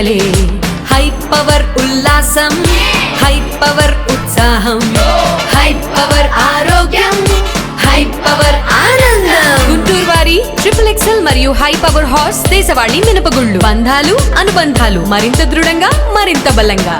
పండగలే high power ఉల్లాసం high power ఉత్సాహం high power ఆరోగ్యం హై పవర్ ఆనందం. గుంటూరు వారి XXL మరియు హై పవర్ హార్స్ దేశవాళీ మినపగుళ్ళు. బంధాలు అనుబంధాలు మరింత దృఢంగా మరింత బలంగా.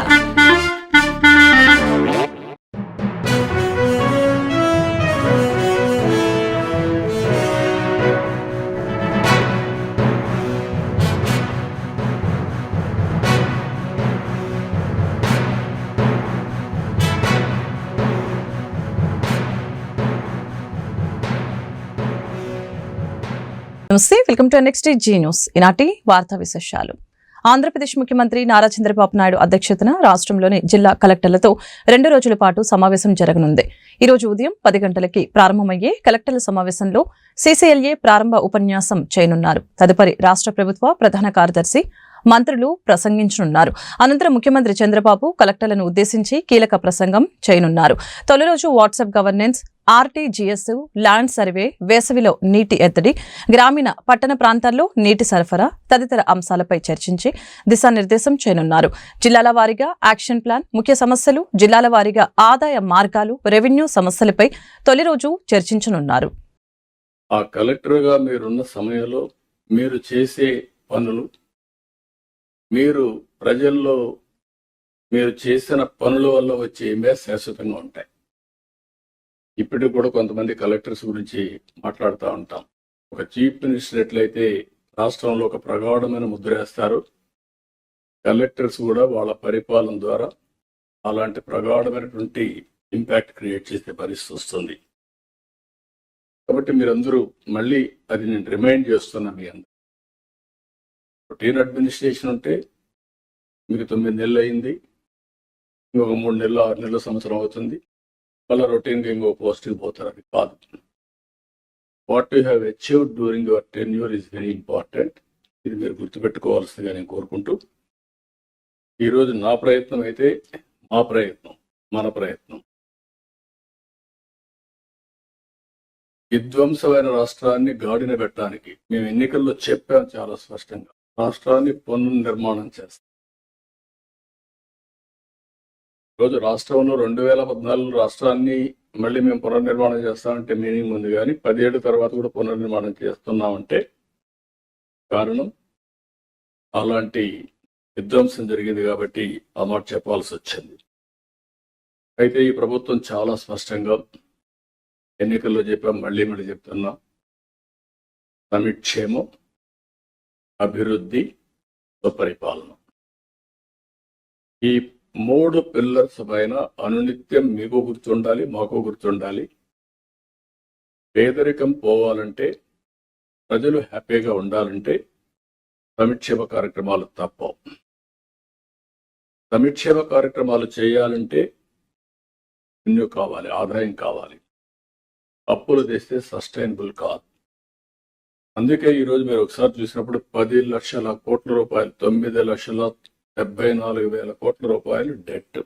నమస్తే, welcome to next Zee News. ఈనాటి వార్తా విశేషాలు. ఆంధ్రప్రదేశ్ ముఖ్యమంత్రి నారా చంద్రబాబు నాయుడు అధ్యక్షతన రాష్ట్రంలోని జిల్లా కలెక్టర్లతో 2 రోజుల పాటు సమావేశం జరగనుంది. ఈ రోజు ఉదయం 10 గంటలకి ప్రారంభమయ్యే కలెక్టర్ల సమావేశంలో CCLA ప్రారంభ ఉపన్యాసం చేయనున్నారు. తదుపరి రాష్ట్ర ప్రభుత్వ ప్రధాన కార్యదర్శి మంత్రులు ప్రసంగించనున్నారు. అనంతరం ముఖ్యమంత్రి చంద్రబాబు కలెక్టర్లను ఉద్దేశించి కీలక ప్రసంగం చేయనున్నారు. తొలి రోజు WhatsApp governance, RTGS, land survey, వేసవిలో నీటి ఎద్దడి, గ్రామీణ పట్టణ ప్రాంతాల్లో నీటి సరఫరా తదితర అంశాలపై చర్చించి దిశానిర్దేశం చేయనున్నారు. జిల్లాల వారీగా యాక్షన్ ప్లాన్, ముఖ్య సమస్యలు, జిల్లాల వారీగా ఆదాయ మార్గాలు, రెవెన్యూ సమస్యలపై తొలి రోజు చర్చించనున్నారు. ఆ కలెక్టర్గా మీరున్న సమయంలో మీరు చేసే పనులు, మీరు ప్రజల్లో మీరు చేసిన పనుల వల్ల వచ్చే ఇమేజ్ శాశ్వతంగా ఉంటాయి. ఇప్పటికి కూడా కొంతమంది కలెక్టర్స్ గురించి మాట్లాడుతూ ఉంటాం. ఒక చీఫ్ మినిస్టర్ ఎట్లయితే రాష్ట్రంలో ఒక ప్రగాఢమైన ముద్ర వేస్తారు, కలెక్టర్స్ కూడా వాళ్ళ పరిపాలన ద్వారా అలాంటి ప్రగాఢమైనటువంటి ఇంపాక్ట్ క్రియేట్ చేసే పరిస్థితి వస్తుంది. కాబట్టి మీరందరూ మళ్ళీ అది నేను రిమైండ్ చేస్తున్నా. మీ అందరూ రొటీన్ అడ్మినిస్ట్రేషన్ ఉంటే మీకు 9 నెలలు అయింది, ఇంకొక 3 నెలలు 6 నెలల సంవత్సరం అవుతుంది, మళ్ళీ రొటీన్గా ఇంకో పోస్ట్కి పోతారు. అది కాదు. What you have achieved during your tenure is very important. ఇది మీరు గుర్తుపెట్టుకోవాల్సిందిగా నేను కోరుకుంటూ, ఈరోజు నా ప్రయత్నం అయితే మా ప్రయత్నం, మన ప్రయత్నం విధ్వంసమైన రాష్ట్రాన్ని గాడిన పెట్టడానికి మేము ఎన్నికల్లో చెప్పాం చాలా స్పష్టంగా. రాష్ట్రాన్ని పునర్నిర్మాణం చేస్తాం. ఈరోజు రాష్ట్రంలో 2014 రాష్ట్రాన్ని మళ్ళీ మేము పునర్నిర్మాణం చేస్తామంటే మీనింగ్ ఉంది, కానీ 10 ఏళ్ల తర్వాత కూడా పునర్నిర్మాణం చేస్తున్నామంటే కారణం అలాంటి విధ్వంసం జరిగింది కాబట్టి ఆ మాట చెప్పాల్సి వచ్చింది. అయితే ఈ ప్రభుత్వం చాలా స్పష్టంగా ఎన్నికల్లో చెప్పాం, మళ్ళీ చెప్తున్నా, సంక్షేమం, అభివృద్ధి, సుపరిపాలన, ఈ 3 పిల్లర్స్ పైన అనునిత్యం మీకు గుర్తుండాలి, మాకు గుర్తుండాలి. పేదరికం పోవాలంటే, ప్రజలు హ్యాపీగా ఉండాలంటే సంక్షేమ కార్యక్రమాలు తప్పవు. సంక్షేమ కార్యక్రమాలు చేయాలంటే రెవెన్యూ కావాలి, ఆదాయం కావాలి. అప్పులు తెస్తే సస్టైనబుల్ కాదు. అందుకే ఈరోజు మీరు ఒకసారి చూసినప్పుడు 10 లక్షల కోట్ల రూపాయలు, 9,74,000 కోట్ల రూపాయలు డెట్.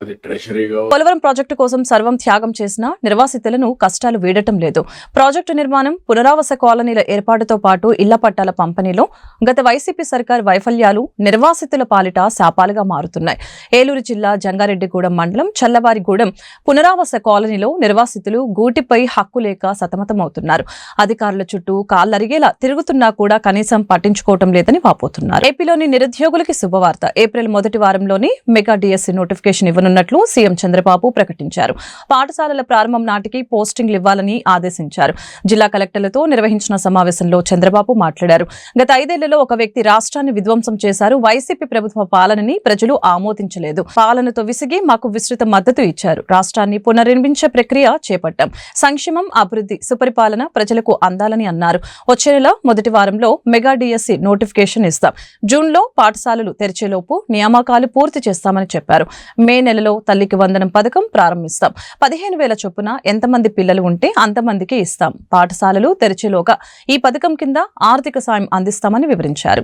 అది ట్రెషరీగా. పోలవరం ప్రాజెక్టు కోసం సర్వం త్యాగం చేసిన నిర్వాసితులను కష్టాలు వీడటం లేదు. ప్రాజెక్టు నిర్మాణం, పునరావాస కాలనీల ఏర్పాటుతో పాటు ఇళ్ల పట్టాల పంపిణీలో గత వైసీపీ సర్కార్ వైఫల్యాలు నిర్వాసితుల పాలిట శాపాలుగా మారుతున్నాయి. ఏలూరు జిల్లా జంగారెడ్డిగూడెం మండలం చల్లవారిగూడెం పునరావాస కాలనీలో నిర్వాసితులు గూటిపై హక్కు లేక సతమతమవుతున్నారు. అధికారుల చుట్టూ కాళ్లరిగేలా తిరుగుతున్నా కూడా కనీసం పట్టించుకోవటం లేదని వాపోతున్నారు. ఏపీలోని నిరుద్యోగులకి శుభవార్త. ఏప్రిల్ మొదటి వారంలోని మెగా డిఎస్సీ నోటిఫికేషన్ ఇవ్వనున్నట్లు సీఎం చంద్రబాబు ప్రకటించారు. పాఠశాలల ప్రారంభం నాటికి పోస్టింగ్లు ఇవ్వాలని ఆదేశించారు. జిల్లా కలెక్టర్లతో నిర్వహించిన సమావేశంలో చంద్రబాబు మాట్లాడారు. గత 5 ఏళ్లలో ఒక వ్యక్తి రాష్ట్రాన్ని విధ్వంసం చేశారు. వైసీపీ ప్రభుత్వ పాలనని ప్రజలు ఆమోదించలేదు. పాలనతో విసిగి మాకు విస్తృత మద్దతు ఇచ్చారు. రాష్ట్రాన్ని పునర్నిర్మించే ప్రక్రియ చేపట్టాం. సంక్షేమం, అభివృద్ధి, సుపరిపాలన ప్రజలకు అందాలని అన్నారు. వచ్చే నెల మొదటి వారంలో మెగా డిఎస్సీ నోటిఫికేషన్ ఇస్తాం. జూన్లో పాఠశాలలు తెరిచేలోపు నియామకాలు పూర్తి చేస్తామని చెప్పారు. మే నెలలో తల్లికి వందనం పథకం ప్రారంభిస్తాం. 15,000 చొప్పున ఎంతమంది పిల్లలు ఉంటే అంతమందికి ఇస్తాం. పాఠశాలలు తెరిచేలోగా ఈ పథకం కింద ఆర్థిక సాయం అందిస్తామని వివరించారు.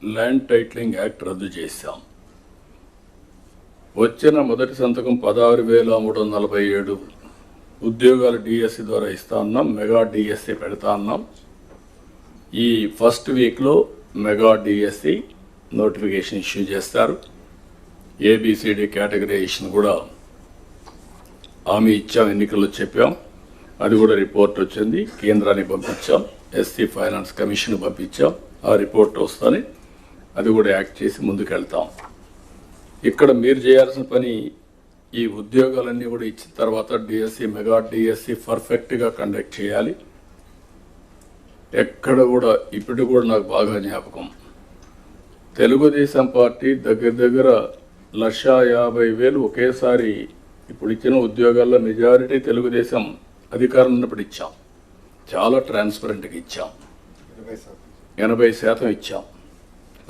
ల్యాండ్ టైటిలింగ్ యాక్ట్ రద్దు చేశాం. వచ్చిన మొదటి సంతకం 16,347 ఉద్యోగాలు డిఎస్సి ద్వారా ఇస్తా ఉన్నాం. మెగా డిఎస్సి పెడతా ఉన్నాం. ఈ ఫస్ట్ వీక్లో మెగా డిఎస్సి నోటిఫికేషన్ ఇష్యూ చేస్తారు. ఏబిసిడి కేటగరైజేషన్ కూడా హామీ ఇచ్చాం, ఎన్నికల్లో చెప్పాం. అది కూడా రిపోర్ట్ వచ్చింది, కేంద్రానికి పంపించాం, ఎస్సీ ఫైనాన్స్ కమిషన్ పంపించాం. ఆ రిపోర్ట్ వస్తానే అది కూడా యాక్ట్ చేసి ముందుకెళ్తాం. ఇక్కడ మీరు చేయాల్సిన పని ఈ ఉద్యోగాలన్నీ కూడా ఇచ్చిన తర్వాత డిఎస్సి మెగా డిఎస్సి పర్ఫెక్ట్గా కండక్ట్ చేయాలి. ఎక్కడ కూడా ఇప్పుడు కూడా నాకు బాగా జ్ఞాపకం, తెలుగుదేశం పార్టీ దగ్గర 1,50,000 ఒకేసారి ఇప్పుడు ఇచ్చిన ఉద్యోగాల్లో మెజారిటీ తెలుగుదేశం అధికారం ఉన్నప్పుడు ఇచ్చాం. చాలా ట్రాన్స్పరెంట్గా ఇచ్చాం, 80% ఇచ్చాం.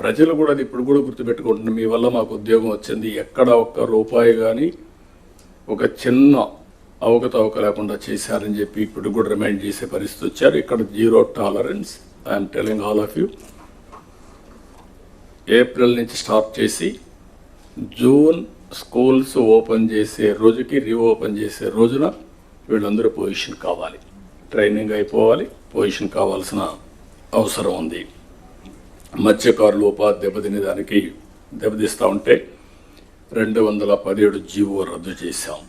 ప్రజలు కూడా అది ఇప్పుడు కూడా గుర్తుపెట్టుకుంటున్నారు, మీ వల్ల మాకు ఉద్యోగం వచ్చింది. ఎక్కడ ఒక్క రూపాయి కానీ ఒక చిన్న అవకతవక లేకుండా చేశారని చెప్పి ఇప్పుడు కూడా రిమైండ్ చేసే పరిస్థితి వచ్చారు. ఇక్కడ 0 tolerance. I'm telling all of you. April నుంచి స్టార్ట్ చేసి జూన్ స్కూల్స్ ఓపెన్ చేసే రోజుకి రీఓపెన్ చేసే రోజున వీళ్ళందరూ పొజిషన్ కావాలి, ట్రైనింగ్ అయిపోవాలి, పొజిషన్ కావాల్సిన అవసరం ఉంది. మత్స్యకారులు ఉపాధి దెబ్బతినేదానికి దెబ్బతీస్తూ ఉంటే 217 జీవో రద్దు చేశాం.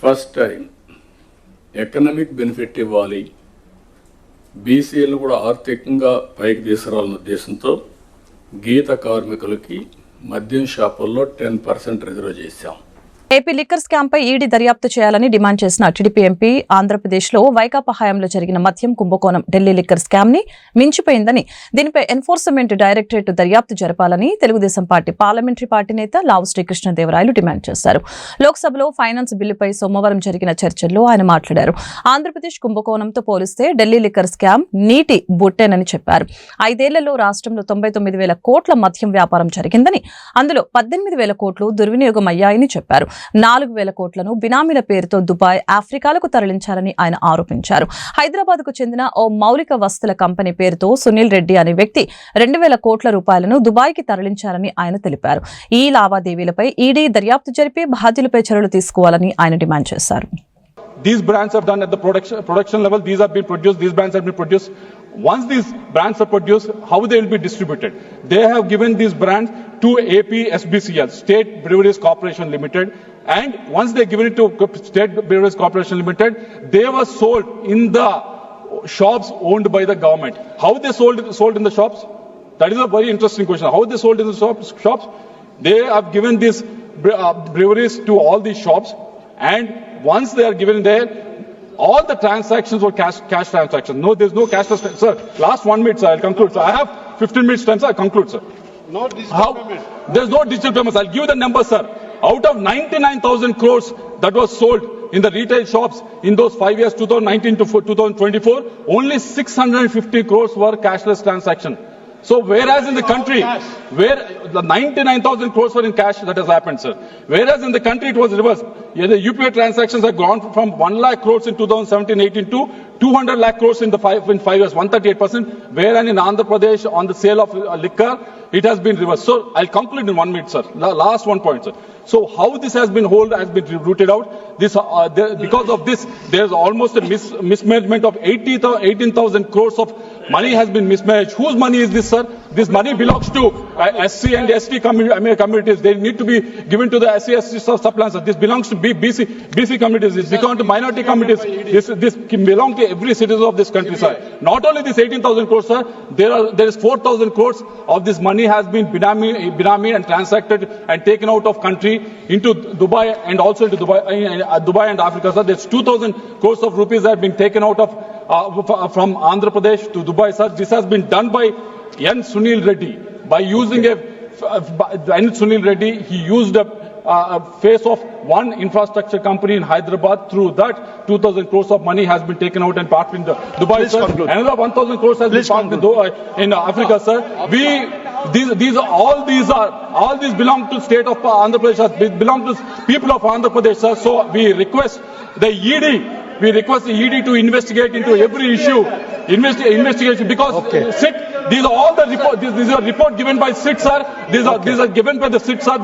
ఫస్ట్ టైం ఎకనామిక్ బెనిఫిట్ ఇవ్వాలి, బీసీలను కూడా ఆర్థికంగా పైకి తీసుకురావాలన్న ఉద్దేశంతో గీత కార్మికులకి మద్యం షాపుల్లో 10% రిజర్వ్ చేశాం. ఏపీ లిక్కర్ స్కామ్ పై ఈడీ దర్యాప్తు చేయాలని డిమాండ్ చేసిన టీడీపీ ఎంపీ ఆంధ్రప్రదేశ్లో వైకాపా హయాంలో జరిగిన మద్యం కుంభకోణం ఢిల్లీ లిక్కర్ స్కామ్ ని మించిపోయిందని, దీనిపై ఎన్ఫోర్స్మెంట్ డైరెక్టరేట్ దర్యాప్తు జరపాలని తెలుగుదేశం పార్టీ పార్లమెంటరీ పార్టీ నేత లావు శ్రీకృష్ణదేవరాయలు డిమాండ్ చేశారు. లోక్సభలో ఫైనాన్స్ బిల్లుపై సోమవారం జరిగిన చర్చల్లో ఆయన మాట్లాడారు. ఆంధ్రప్రదేశ్ కుంభకోణంతో పోలిస్తే ఢిల్లీ లిక్కర్ స్కామ్ నీటి బుట్టేనని చెప్పారు. 5 ఏళ్లలో రాష్ట్రంలో 99,000 కోట్ల మద్యం వ్యాపారం జరిగిందని, అందులో 18,000 కోట్లు దుర్వినియోగం అయ్యాయని చెప్పారు. 4,000 కోట్లను బినామీల పేరుతో దుబాయ్, ఆఫ్రికాలకు తరలించారని ఆయన ఆరోపించారు. హైదరాబాద్ కు చెందిన ఓ మౌలిక వస్తుల కంపెనీ పేరుతో సునీల్ రెడ్డి అనే వ్యక్తి 2,000 కోట్ల రూపాయలను దుబాయ్కి తరలించారని ఆయన తెలిపారు. ఈ లావాదేవీలపై ఈడీ దర్యాప్తు జరిపి బాధ్యులపై చర్యలు తీసుకోవాలని ఆయన డిమాండ్ చేశారు. These brands have done at the production level. These have been produced. These brands have been produced. Once these brands are produced, how they will be distributed? They have given these brands to APSBCL, State Breweries Corporation Limited, and once they given it to State Breweries Corporation Limited, they were sold in the shops owned by the government. How they sold in the shops? That is a very interesting question. How they sold in the shops? They have given these breweries to all these shops, and once they are given there, all the transactions were cash transactions. No, there's no cash transactions. Sir, last 1 minute, sir, I'll conclude. So I have 15 minutes time, sir, I'll conclude, sir. No digital payment. There's no digital payments. I'll give you the number, sir. Out of 99,000 crores that was sold in the retail shops in those 5 years, 2019 to 2024, only 650 crores were cashless transactions. So whereas in the country, where the 99,000 crores were in cash, that has happened, sir. Whereas in the country it was reversed. Yeah, the UPI transactions have gone from 1 lakh crores in 2017-18 to 200 lakh crores in 5 years, 138%. Whereas in Andhra Pradesh on the sale of liquor, it has been reversed. So I'll conclude in 1 minute, sir. The last 1 point, sir. So how this has been rooted out? This because of this, there's almost a mismanagement of 18,000 crores of money has been mismanaged. Whose money is this, sir? This money belongs to SC and ST communities. They need to be given to the SC, ST subplans. This belongs to BC communities. This belongs to minority communities. This belongs to every citizen of this country, sir. Not only this 18,000 crores, sir. There is 4,000 crores of this money has been binami and transacted and taken out of country into Dubai and also into Dubai and Africa, sir. There's 2,000 crores of rupees that have been taken out of from Andhra Pradesh to Dubai, sir. This has been done by N. Sunil Reddy. By using N. Sunil Reddy, he used a face of one infrastructure company in Hyderabad. Through that, 2,000 crores of money has been taken out and parked in Dubai, sir. Another 1,000 crores has been parked in Africa, sir. All these belong to state of Andhra Pradesh, belong to people of Andhra Pradesh, sir. So we request the ED. We request the ED to investigate into every issue, investigation, because SIT, these are all the report. These are report given by SIT, sir. These are given by the SIT, sir.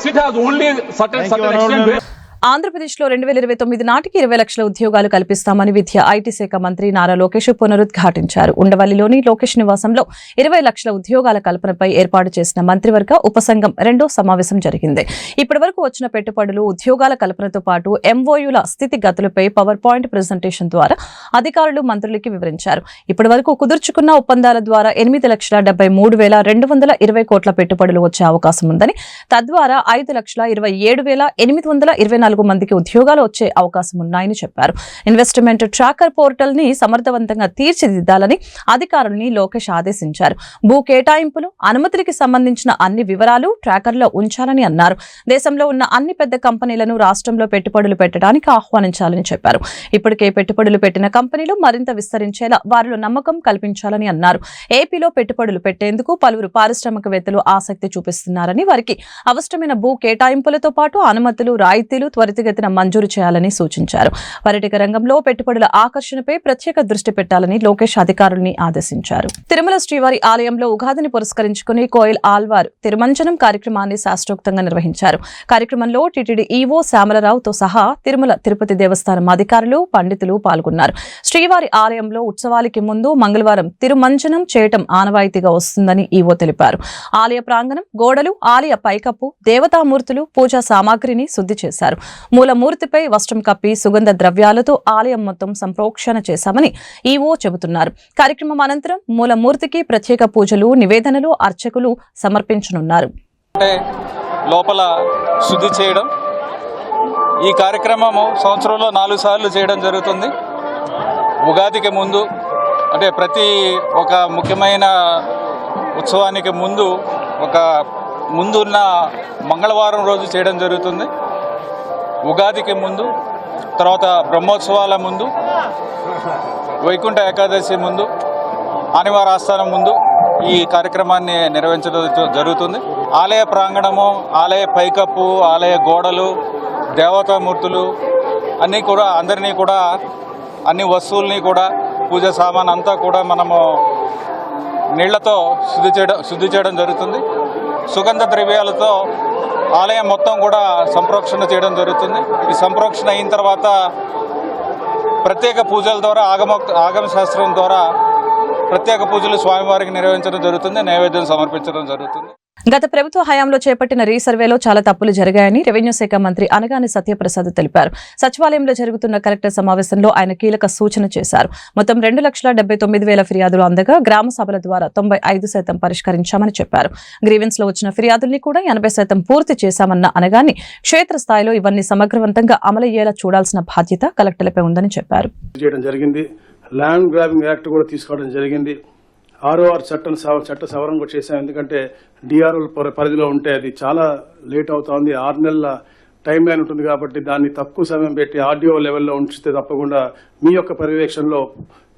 SIT has only certain extent. ఆంధ్రప్రదేశ్లో 2029 నాటికి 20 లక్షల ఉద్యోగాలు కల్పిస్తామని విద్య IT శాఖ మంత్రి నారా లోకేష్ పునరుద్ఘాటించారు. ఉండవల్లిలోని లోకేష్ నివాసంలో 20 లక్షల ఉద్యోగాల కల్పనపై ఏర్పాటు చేసిన మంత్రివర్గ ఉపసంఘం రెండో సమావేశం జరిగింది. ఇప్పటివరకు వచ్చిన పెట్టుబడులు, ఉద్యోగాల కల్పనతో పాటు ఎంఓయూల స్థితిగతులపై పవర్ పాయింట్ ప్రెజెంటేషన్ ద్వారా అధికారులు మంత్రులకి వివరించారు. ఇప్పటివరకు కుదుర్చుకున్న ఒప్పందాల ద్వారా 8,73,220 కోట్ల పెట్టుబడులు వచ్చే అవకాశం ఉందని, తద్వారా 5,27,824 మందికి ఉద్యోగాలు వచ్చే అవకాశం ఉన్నాయని చెప్పారు. ఇన్వెస్ట్మెంట్ ట్రాకర్ పోర్టల్ ని సమర్థవంతంగా తీర్చిదిద్దాలని అధికారుల్ని లోకేష్ ఆదేశించారు. భూ కేటాయింపులు, అనుమతులకి సంబంధించిన అన్ని వివరాలు ట్రాకర్లో ఉంచాలని అన్నారు. దేశంలో ఉన్న అన్ని పెద్ద కంపెనీలను రాష్ట్రంలో పెట్టుబడులు పెట్టడానికి ఆహ్వానించాలని చెప్పారు. ఇప్పటికే పెట్టుబడులు పెట్టిన కంపెనీలు మరింత విస్తరించేలా వారిలో నమ్మకం కల్పించాలని అన్నారు. ఏపీలో పెట్టుబడులు పెట్టేందుకు పలువురు పారిశ్రామికవేత్తలు ఆసక్తి చూపిస్తున్నారని, వారికి అవసరమైన భూ కేటాయింపులతో పాటు అనుమతులు, రాయితీలు త్వరితగతిన మంజూరు చేయాలని సూచించారు. పర్యాటక రంగంలో పెట్టుబడుల ఆకర్షణపై ప్రత్యేక దృష్టి పెట్టాలని లోకేష్ అధికారుల్ని ఆదేశించారు. తిరుమల శ్రీవారి ఆలయంలో ఉగాదిని పురస్కరించుకుని కోయిల్ ఆల్వార్ తిరుమంజనం కార్యక్రమాన్ని శాస్త్రోక్తంగా నిర్వహించారు. కార్యక్రమంలో టీటీడీ ఈవో శ్యామలరావుతో సహా తిరుమల తిరుపతి దేవస్థానం అధికారులు, పండితులు పాల్గొన్నారు. శ్రీవారి ఆలయంలో ఉత్సవాలకి ముందు మంగళవారం తిరుమంజనం చేయటం ఆనవాయితీగా వస్తుందని ఈవో తెలిపారు. ఆలయ ప్రాంగణం, గోడలు, ఆలయ పైకప్పు, దేవతామూర్తులు, పూజా సామాగ్రిని శుద్ధి చేశారు. మూలమూర్తిపై వస్త్రం కప్పి సుగంధ ద్రవ్యాలతో ఆలయం మొత్తం సంప్రోక్షణ చేశామని ఈవో చెబుతున్నారు. కార్యక్రమం అనంతరం మూలమూర్తికి ప్రత్యేక పూజలు, నివేదనలు అర్చకులు సమర్పించనున్నారు. లోపల శుద్ధి చేయడం ఈ కార్యక్రమము సంవత్సరంలో 4 సార్లు చేయడం జరుగుతుంది. ఉగాదికి ముందు, అంటే ప్రతి ఒక ముఖ్యమైన ఉత్సవానికి ముందు ముందున్న మంగళవారం రోజు చేయడం జరుగుతుంది. ఉగాదికి ముందు, తర్వాత బ్రహ్మోత్సవాల ముందు, వైకుంఠ ఏకాదశి ముందు, ఆదివార ఆస్థానం ముందు ఈ కార్యక్రమాన్ని నిర్వహించడం జరుగుతుంది. ఆలయ ప్రాంగణము, ఆలయ పైకప్పు, ఆలయ గోడలు, దేవతామూర్తులు అందరినీ కూడా అన్ని వస్తువుల్ని కూడా, పూజ సామాన్ అంతా కూడా మనము నీళ్లతో శుద్ధి చేయడం జరుగుతుంది. సుగంధ ద్రవ్యాలతో ఆలయం మొత్తం కూడా సంప్రోక్షణ చేయడం జరుగుతుంది. ఈ సంప్రోక్షణ అయిన తర్వాత ప్రత్యేక పూజల ద్వారా, ఆగమ శాస్త్రం ద్వారా ప్రత్యేక పూజలు స్వామివారికి నిర్వహించడం జరుగుతుంది. నైవేద్యం సమర్పించడం జరుగుతుంది. గత ప్రభుత్వ హయాంలో చేపట్టిన రీసర్వేలో చాలా తప్పులు జరిగాయని రెవెన్యూ శాఖ మంత్రి అనగాని సత్యప్రసాద్ తెలిపారు. సచివాలయంలో జరుగుతున్న కలెక్టర్ సమావేశంలో ఆయన కీలక సూచన చేశారు. మొత్తం 2,79,000 ఫిర్యాదులు అందగా గ్రామ సభల ద్వారా 95% పరిష్కరించామని చెప్పారు. గ్రీవెన్స్ లో వచ్చిన ఫిర్యాదుల్ని కూడా 80% పూర్తి చేశామన్న అనగాని క్షేత్రస్థాయిలో ఇవన్నీ సమగ్రవంతంగా అమలయ్యేలా చూడాల్సిన బాధ్యత కలెక్టర్లపై ఉందని చెప్పారు. ల్యాండ్ గ్రాబింగ్ యాక్ట్ కూడా తీసుకోవడం జరిగింది. ROR చట్ట సవరణ కూడా చేశాం. ఎందుకంటే డిఆర్ఓ పరిధిలో ఉంటే అది చాలా లేట్ అవుతుంది. 6 నెలల టైం లైన్ ఉంటుంది కాబట్టి దాన్ని తక్కువ సమయం పెట్టి ఆర్డీఓ లెవెల్లో ఉంచితే తప్పకుండా మీ యొక్క పర్యవేక్షణలో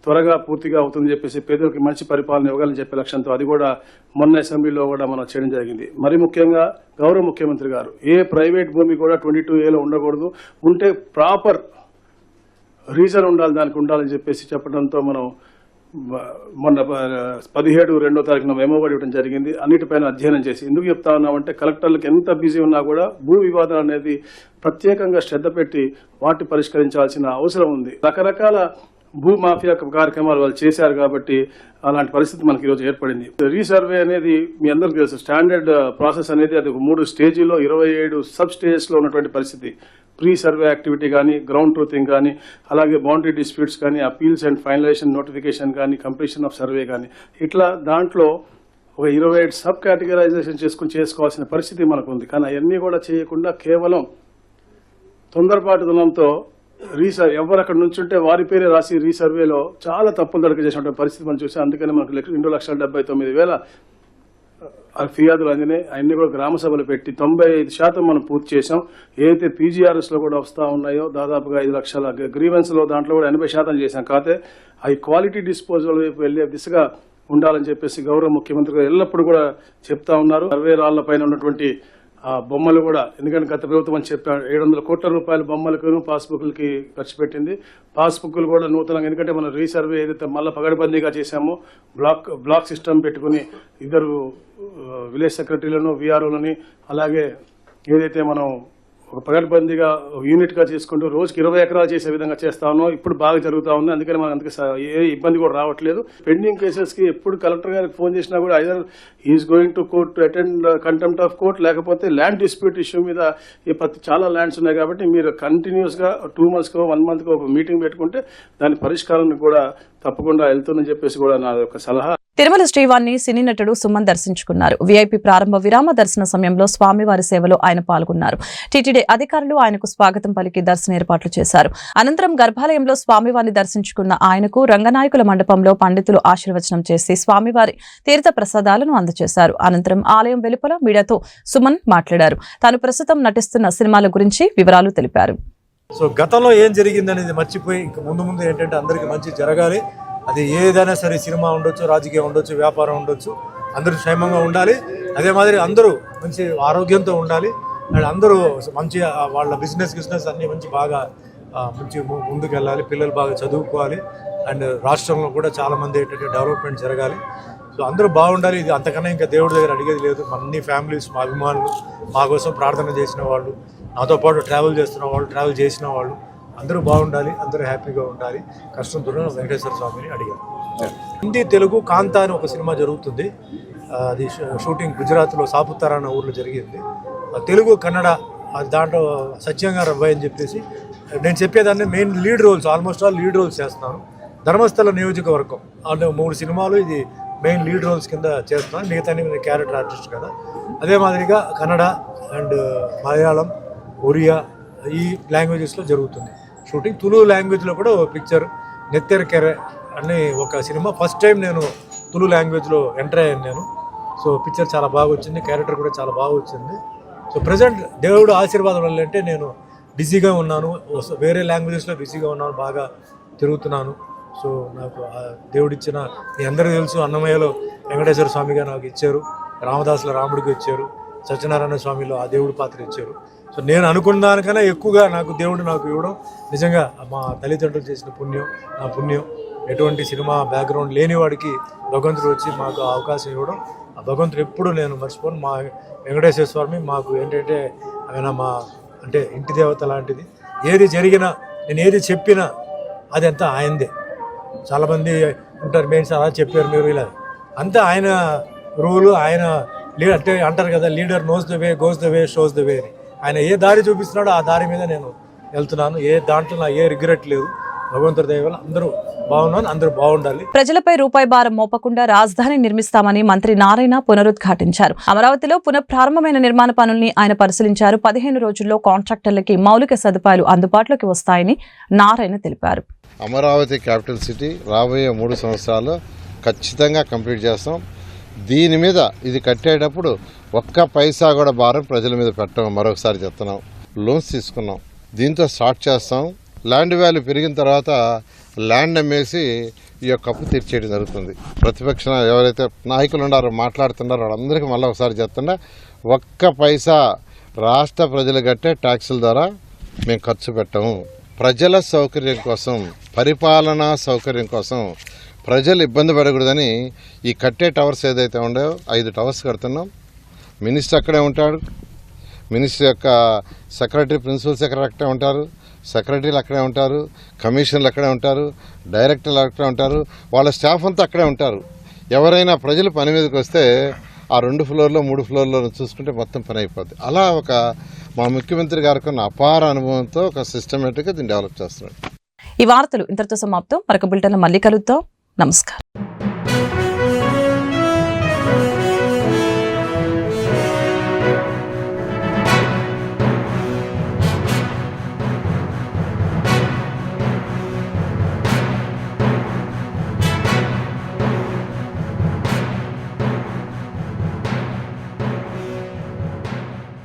త్వరగా పూర్తిగా అవుతుందని చెప్పేసి పేదలకు మంచి పరిపాలన ఇవ్వాలని చెప్పే లక్ష్యంతో అది కూడా మొన్న అసెంబ్లీలో కూడా మనం చేయడం జరిగింది. మరి ముఖ్యంగా గౌరవ ముఖ్యమంత్రి గారు ఏ ప్రైవేట్ భూమి కూడా 22A ఉండకూడదు, ఉంటే ప్రాపర్ రీజన్ ఉండాలి, దానికి ఉండాలని చెప్పేసి చెప్పడంతో మనం మొన్న 17/2 మెమోబడి ఇవ్వడం జరిగింది. అన్నిటిపైన అధ్యయనం చేసి ఎందుకు చెప్తా ఉన్నామంటే కలెక్టర్లకు ఎంత బిజీ ఉన్నా కూడా భూ వివాదాలు అనేది ప్రత్యేకంగా శ్రద్ధ పెట్టి వాటిని పరిష్కరించాల్సిన అవసరం ఉంది. రకరకాల భూ మాఫియా కార్యక్రమాలు వాళ్ళు చేశారు కాబట్టి అలాంటి పరిస్థితి మనకి ఈరోజు ఏర్పడింది. రీసర్వే అనేది మీ అందరికీ తెలుసు, స్టాండర్డ్ ప్రాసెస్ అనేది అది 3 స్టేజీలో 27 సబ్ స్టేజెస్లో ఉన్నటువంటి పరిస్థితి. ప్రీ సర్వే యాక్టివిటీ కానీ, గ్రౌండ్ ట్రూతింగ్ కానీ, అలాగే బౌండరీ డిస్ప్యూట్స్ కానీ, అపీల్స్ అండ్ ఫైనలైజేషన్ నోటిఫికేషన్ కానీ, కంప్లీషన్ ఆఫ్ సర్వే కానీ, ఇట్లా దాంట్లో ఒక 27 సబ్ కేటగరైజేషన్ చేసుకోవాల్సిన పరిస్థితి మనకు ఉంది. కానీ అవన్నీ కూడా చేయకుండా కేవలం తొందరపాటుదనంతో ఎవరు అక్కడ నుంచుంటే వారి పేరే రాసి రీసర్వేలో చాలా తప్పులు దొరక చేసినటువంటి పరిస్థితి మనం చూసాం. అందుకని మనకు 2,79,000 ఫిర్యాదులు అందినాయి. అన్ని కూడా గ్రామ సభలు పెట్టి 95% మనం పూర్తి చేసాం. ఏదైతే PGRS లో కూడా వస్తూ ఉన్నాయో దాదాపుగా 5 లక్షల గ్రీవెన్స్ లో దాంట్లో కూడా 80% చేశాం. కాకపోతే అవి క్వాలిటీ డిస్పోజల్ వైపు వెళ్లే దిశగా ఉండాలని చెప్పేసి గౌరవ ముఖ్యమంత్రి గారు ఎల్లప్పుడూ కూడా చెప్తా ఉన్నారు. 60 రాళ్ల పైన ఉన్నటువంటి బొమ్మలు కూడా, ఎందుకంటే గత ప్రభుత్వం అని చెప్పారు 700 కోట్ల రూపాయల బొమ్మలకు పాస్బుక్లకి ఖర్చు పెట్టింది. పాస్బుక్లు కూడా నూతనంగా, ఎందుకంటే మనం రీసర్వే ఏదైతే మళ్ళీ పగడబందీగా చేశామో బ్లాక్ సిస్టమ్ పెట్టుకుని 2 విలేజ్ సెక్రటరీలను, VROలని, అలాగే ఏదైతే మనం ఒక పగడ్బందీగా యూనిట్గా చేసుకుంటూ రోజుకి 20 ఎకరాలు చేసే విధంగా చేస్తా ఉన్నాం. ఇప్పుడు బాగా జరుగుతూ ఉంది. అందుకని మనకు అందుకే ఏ ఇబ్బంది కూడా రావట్లేదు. పెండింగ్ కేసెస్కి ఎప్పుడు కలెక్టర్ గారికి ఫోన్ చేసినా కూడా either is going to court to attend contempt of court, లేకపోతే ల్యాండ్ డిస్ప్యూట్ ఇష్యూ మీద చాలా ల్యాండ్స్ ఉన్నాయి కాబట్టి మీరు కంటిన్యూస్గా 2 monthsకో 1 monthకో ఒక మీటింగ్ పెట్టుకుంటే దాని పరిష్కారాన్ని కూడా తప్పకుండా వెళ్తుందని చెప్పేసి కూడా నా యొక్క సలహా. తిరుమల శ్రీవారిని సినీ నటుడు సుమన్ దర్శించుకున్నారు. వీఐపీ ప్రారంభ విరామ దర్శన సమయంలో స్వామివారి సేవలో ఆయన పాల్గొన్నారు. టీటీడీ అధికారులు ఆయనకు స్వాగతం పలికి దర్శన ఏర్పాట్లు చేశారు. అనంతరం గర్భాలయంలో స్వామివారిని దర్శించుకున్న ఆయనకు రంగనాయకుల మండపంలో పండితులు ఆశీర్వచనం చేసి స్వామివారి తీర్థ ప్రసాదాలను అందజేశారు. అనంతరం ఆలయం వెలుపల మీడియాతో సుమన్ మాట్లాడారు. తాను ప్రస్తుతం నటిస్తున్న సినిమాల గురించి వివరాలు తెలిపారు. సో గతంలో ఏం జరిగిందనేది మర్చిపోయి ఇంక ముందు ఏంటంటే అందరికీ మంచి జరగాలి. అది ఏదైనా సరే, సినిమా ఉండొచ్చు, రాజకీయం ఉండొచ్చు, వ్యాపారం ఉండొచ్చు, అందరూ క్షేమంగా ఉండాలి. అదే మాదిరి అందరూ మంచి ఆరోగ్యంతో ఉండాలి. అండ్ అందరూ మంచి వాళ్ళ బిజినెస్ అన్నీ బాగా మంచి ముందుకు వెళ్ళాలి. పిల్లలు బాగా చదువుకోవాలి. అండ్ రాష్ట్రంలో కూడా చాలామంది ఏంటంటే డెవలప్మెంట్ జరగాలి. సో అందరూ బాగుండాలి. ఇది అంతకన్నా ఇంకా దేవుడి దగ్గర అడిగేది లేదు. అన్ని ఫ్యామిలీస్, మా అభిమానులు, మా కోసం ప్రార్థన చేసిన వాళ్ళు, నాతో పాటు ట్రావెల్ చేస్తున్న వాళ్ళు, ట్రావెల్ చేసిన వాళ్ళు అందరూ బాగుండాలి. అందరూ హ్యాపీగా ఉండాలి. కష్టంతో వెంకటేశ్వర స్వామిని అడిగారు. హిందీ తెలుగు కాంతా అని ఒక సినిమా జరుగుతుంది. అది షూటింగ్ గుజరాత్లో సాపుతారా అన్న ఊర్లో జరిగింది. తెలుగు కన్నడ దాంట్లో సత్యంగా అబ్బాయి అని చెప్పేసి నేను చెప్పేదాన్ని main lead roles, almost all lead roles చేస్తున్నాను. ధర్మస్థల నియోజకవర్గం అంటే 3 సినిమాలు ఇది మెయిన్ లీడ్ రోల్స్ కింద చేస్తున్నాను. మిగతా నేను క్యారెక్టర్ ఆర్టిస్ట్ కదా. అదే మాదిరిగా కన్నడ అండ్ మలయాళం, ఒరియా ఈ లాంగ్వేజెస్లో జరుగుతుంది షూటింగ్. తులు లాంగ్వేజ్లో కూడా ఒక పిక్చర్ నెత్తెరకెర అని ఒక సినిమా ఫస్ట్ టైం నేను తులు లాంగ్వేజ్లో ఎంటర్ అయ్యాను నేను. సో పిక్చర్ చాలా బాగా వచ్చింది, క్యారెక్టర్ కూడా చాలా బాగా వచ్చింది. సో ప్రజెంట్ దేవుడు ఆశీర్వాదం వల్ల అంటే నేను బిజీగా ఉన్నాను, వేరే లాంగ్వేజెస్లో బిజీగా ఉన్నాను, బాగా తిరుగుతున్నాను. సో నాకు దేవుడిచ్చిన మీ అందరికీ తెలుసు, అన్నమయ్యలో వెంకటేశ్వర స్వామిగా నాకు ఇచ్చారు, రామదాసుల రాముడికి ఇచ్చారు, సత్యనారాయణ స్వామిలో ఆ దేవుడి పాత్ర ఇచ్చారు. సో నేను అనుకున్న దానికన్నా ఎక్కువగా దేవుడు నాకు ఇవ్వడం నిజంగా మా తల్లిదండ్రులు చేసిన పుణ్యం, నా పుణ్యం. ఎటువంటి సినిమా బ్యాక్గ్రౌండ్ లేని వాడికి భగవంతుడు వచ్చి మాకు అవకాశం ఇవ్వడం, ఆ భగవంతుడు ఎప్పుడు నేను మర్చిపోను. మా వెంకటేశ్వర స్వామి మాకు ఏంటంటే ఆయన మా అంటే ఇంటి దేవత లాంటిది. ఏది జరిగినా, నేను ఏది చెప్పినా అది అంతా ఆయనదే. చాలామంది ఉంటారు, మేము అలా చెప్పారు మీరు ఇలా, అంతా ఆయన రూలు, ఆయన అంటే అంటారు కదా, leader knows the way, goes the way, shows the way అని. ఆయన ఏ దారి చూపిస్తున్నాడో ఆ దారి మీద నేను వెళ్తున్నాను. ఏ దాంట్లో నా ఏ రిగ్రెట్ లేదు. భగవంతుడి దయ వల్ల అందరూ బాగున్నాను, అందరూ బాగుండాలి. ప్రజలపై రూపాయి భారం మోపకుండా రాజధాని నిర్మిస్తామని మంత్రి నారాయణ పునరుద్ఘాటించారు. అమరావతిలో పునఃప్రారంభమైన నిర్మాణ పనుల్ని ఆయన పరిశీలించారు. 15 రోజుల్లో కాంట్రాక్టర్లకి మౌలిక సదుపాయాలు అందుబాటులోకి వస్తాయని నారాయణ తెలిపారు. అమరావతి క్యాపిటల్ సిటీ రాబోయే 3 సంవత్సరాల్లో ఖచ్చితంగా కంప్లీట్ చేస్తాం. దీని మీద ఇది కట్టేటప్పుడు ఒక్క పైసా కూడా భారం ప్రజల మీద పెట్టడం మరొకసారి చెప్తున్నాం. లోన్స్ తీసుకున్నాం, దీంతో స్టార్ట్ చేస్తాం. ల్యాండ్ వాల్యూ పెరిగిన తర్వాత ల్యాండ్ అమ్మేసి ఈ యొక్క అప్పు తీర్చేయడం జరుగుతుంది. ప్రతిపక్ష ఎవరైతే నాయకులు ఉన్నారో మాట్లాడుతున్నారో వాళ్ళందరికీ మళ్ళీ ఒకసారి చెప్తున్నా, ఒక్క పైసా రాష్ట్ర ప్రజలు కట్టే ట్యాక్సుల ద్వారా మేము ఖర్చు పెట్టాము. ప్రజల సౌకర్యం కోసం, పరిపాలనా సౌకర్యం కోసం, ప్రజలు ఇబ్బంది పడకూడదని ఈ కట్టే టవర్స్ ఏదైతే ఉన్నాయో 5 టవర్స్ కడుతున్నాం. మినిస్టర్ అక్కడే ఉంటాడు, మినిస్టర్ యొక్క సెక్రటరీ, ప్రిన్సిపల్ సెక్రటరీ అక్కడే ఉంటారు, సెక్రటరీలు అక్కడే ఉంటారు, కమిషనర్లు అక్కడే ఉంటారు, డైరెక్టర్లు అక్కడే ఉంటారు, వాళ్ళ స్టాఫ్ అంతా అక్కడే ఉంటారు. ఎవరైనా ప్రజలు పని మీదకి వస్తే ఆ 2 ఫ్లోర్లో 3 ఫ్లోర్లో చూసుకుంటే మొత్తం పని అయిపోద్ది. అలా మా ముఖ్యమంత్రి గారికి ఉన్న అపార అనుభవంతో ఒక సిస్టమేటిక్గా దీన్ని డెవలప్ చేస్తున్నాడు. ఈ వార్తలు ఇంతటితో సమాప్తం. మరొక బులెటిన్లో మళ్ళీ కలుద్దాం. నమస్కారం.